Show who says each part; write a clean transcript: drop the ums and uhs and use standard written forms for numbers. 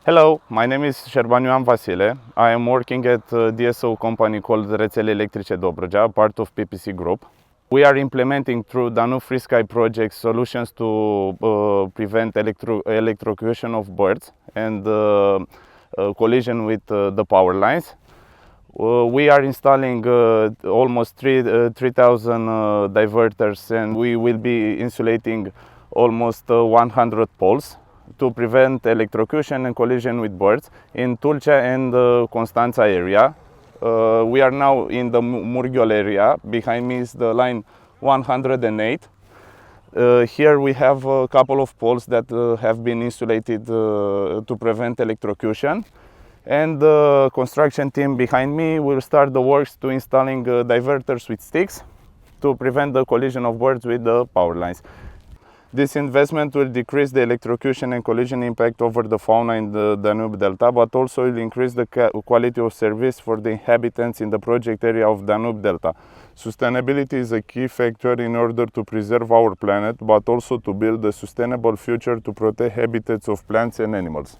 Speaker 1: Hello, my name is Șerban Ioan Vasile. I am working at a DSO company called Rețele Electrice Dobrogea, part of PPC Group. We are implementing through Danube Free Sky project solutions to prevent electrocution of birds and collision with the power lines. We are installing almost 3,000 diverters, and we will be insulating almost 100 poles to prevent electrocution and collision with birds in Tulcea and Constanța area. We are now in the Murghiol area. Behind me is the line 108. Here we have a couple of poles that have been insulated to prevent electrocution. And the construction team behind me will start the works to installing diverters with sticks to prevent the collision of birds with the power lines. This investment will decrease the electrocution and collision impact over the fauna in the Danube Delta, but also will increase the quality of service for the inhabitants in the project area of Danube Delta. Sustainability is a key factor in order to preserve our planet, but also to build a sustainable future to protect habitats of plants and animals.